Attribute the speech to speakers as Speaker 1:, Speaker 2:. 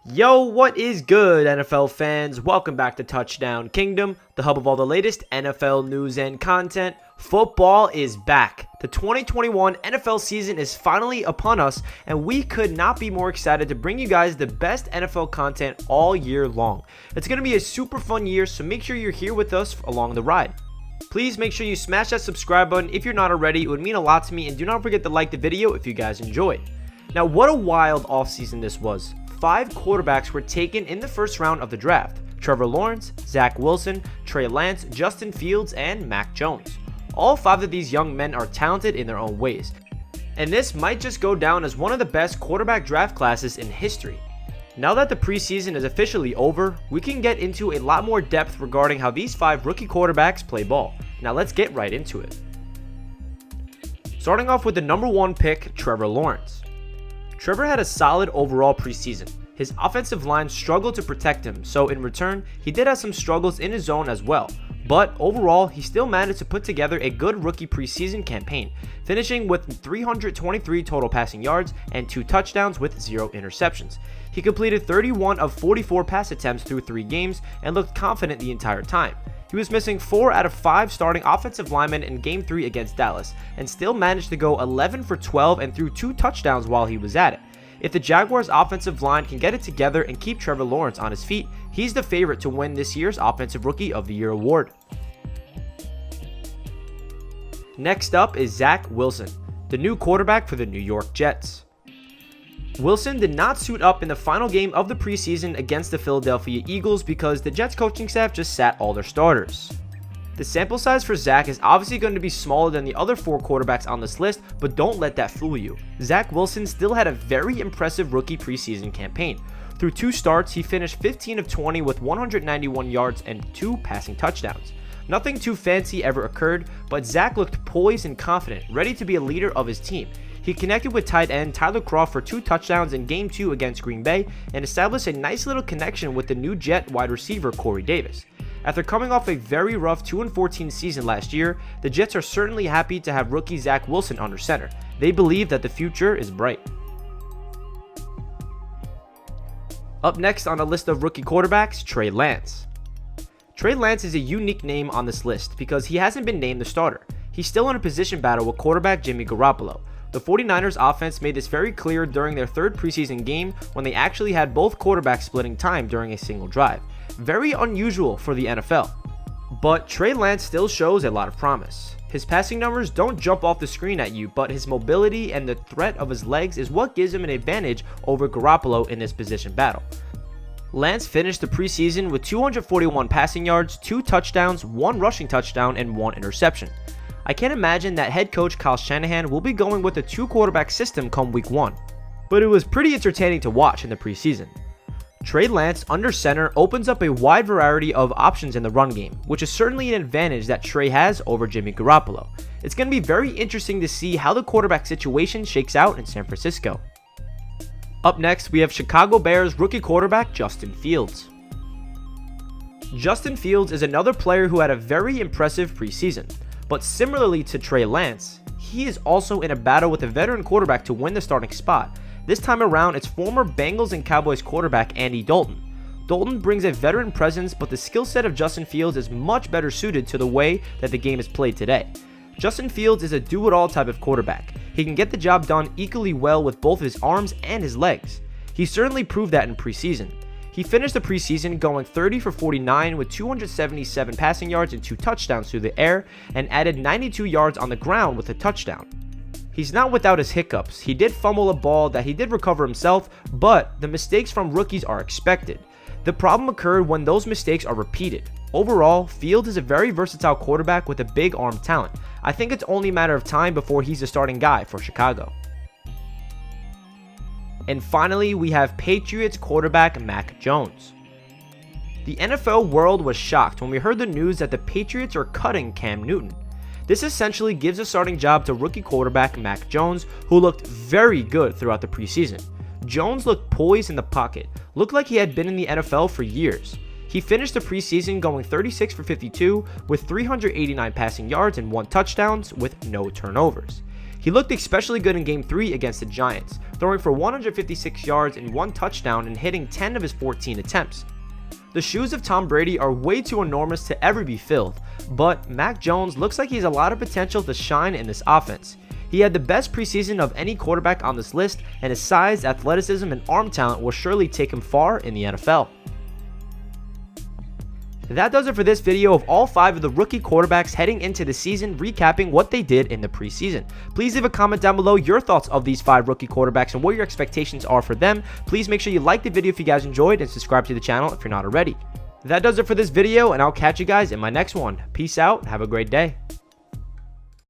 Speaker 1: Yo, what is good, NFL fans? Welcome back to Touchdown Kingdom, the hub of all the latest NFL news and content. Football is back. The 2021 NFL season is finally upon us, and we could not be more excited to bring you guys the best NFL content all year long. It's going to be a super fun year, so make sure you're here with us along the ride. Please make sure you smash that subscribe button if you're not already. It would mean a lot to me, and do not forget to like the video if you guys enjoyed. Now, what a wild offseason this was. 5 quarterbacks were taken in the first round of the draft: Trevor Lawrence, Zach Wilson, Trey Lance, Justin Fields, and Mac Jones. All 5 of these young men are talented in their own ways, and this might just go down as one of the best quarterback draft classes in history. Now that the preseason is officially over, we can get into a lot more depth regarding how these 5 rookie quarterbacks play ball. Now let's get right into it. Starting off with the number 1 pick, Trevor Lawrence. Trevor had a solid overall preseason. His offensive line struggled to protect him, so in return, he did have some struggles in his zone as well. But overall, he still managed to put together a good rookie preseason campaign, finishing with 323 total passing yards and 2 touchdowns with 0 interceptions. He completed 31 of 44 pass attempts through 3 games and looked confident the entire time. He was missing 4 out of 5 starting offensive linemen in Game 3 against Dallas, and still managed to go 11 for 12 and threw 2 touchdowns while he was at it. If the Jaguars' offensive line can get it together and keep Trevor Lawrence on his feet, he's the favorite to win this year's Offensive Rookie of the Year award. Next up is Zach Wilson, the new quarterback for the New York Jets. Wilson did not suit up in the final game of the preseason against the Philadelphia Eagles because the Jets coaching staff just sat all their starters. The sample size for Zach is obviously going to be smaller than the other 4 quarterbacks on this list, but don't let that fool you. Zach Wilson still had a very impressive rookie preseason campaign. Through 2 starts, he finished 15 of 20 with 191 yards and 2 passing touchdowns. Nothing too fancy ever occurred, but Zach looked poised and confident, ready to be a leader of his team. He connected with tight end Tyler Kroft for 2 touchdowns in Game 2 against Green Bay and established a nice little connection with the new Jet wide receiver Corey Davis. After coming off a very rough 2-14 season last year, the Jets are certainly happy to have rookie Zach Wilson under center. They believe that the future is bright. Up next on the list of rookie quarterbacks, Trey Lance. Trey Lance is a unique name on this list because he hasn't been named the starter. He's still in a position battle with quarterback Jimmy Garoppolo. The 49ers offense made this very clear during their 3rd preseason game when they actually had both quarterbacks splitting time during a single drive. Very unusual for the NFL. But Trey Lance still shows a lot of promise. His passing numbers don't jump off the screen at you, but his mobility and the threat of his legs is what gives him an advantage over Garoppolo in this position battle. Lance finished the preseason with 241 passing yards, 2 touchdowns, 1 rushing touchdown, and 1 interception. I can't imagine that head coach Kyle Shanahan will be going with a 2 quarterback system come week 1, but it was pretty entertaining to watch in the preseason. Trey Lance under center opens up a wide variety of options in the run game, which is certainly an advantage that Trey has over Jimmy Garoppolo. It's going to be very interesting to see how the quarterback situation shakes out in San Francisco. Up next, we have Chicago Bears rookie quarterback Justin Fields. Justin Fields is another player who had a very impressive preseason, but similarly to Trey Lance, he is also in a battle with a veteran quarterback to win the starting spot. This time around, it's former Bengals and Cowboys quarterback Andy Dalton. Dalton brings a veteran presence, but the skill set of Justin Fields is much better suited to the way that the game is played today. Justin Fields is a do-it-all type of quarterback. He can get the job done equally well with both his arms and his legs. He certainly proved that in preseason. He finished the preseason going 30 for 49 with 277 passing yards and 2 touchdowns through the air, and added 92 yards on the ground with a touchdown. He's not without his hiccups. He did fumble a ball that he did recover himself, but the mistakes from rookies are expected. The problem occurred when those mistakes are repeated. Overall, Fields is a very versatile quarterback with a big arm talent. I think it's only a matter of time before he's the starting guy for Chicago. And finally, we have Patriots quarterback Mac Jones. The NFL world was shocked when we heard the news that the Patriots are cutting Cam Newton. This essentially gives a starting job to rookie quarterback Mac Jones, who looked very good throughout the preseason. Jones looked poised in the pocket, looked like he had been in the NFL for years. He finished the preseason going 36 for 52 with 389 passing yards and 1 touchdown with no turnovers. He looked especially good in Game 3 against the Giants, throwing for 156 yards and 1 touchdown and hitting 10 of his 14 attempts. The shoes of Tom Brady are way too enormous to ever be filled, but Mac Jones looks like he has a lot of potential to shine in this offense. He had the best preseason of any quarterback on this list, and his size, athleticism, and arm talent will surely take him far in the NFL. That does it for this video of all 5 of the rookie quarterbacks heading into the season, recapping what they did in the preseason. Please leave a comment down below your thoughts of these 5 rookie quarterbacks and what your expectations are for them. Please make sure you like the video if you guys enjoyed and subscribe to the channel if you're not already. That does it for this video, and I'll catch you guys in my next one. Peace out, have a great day.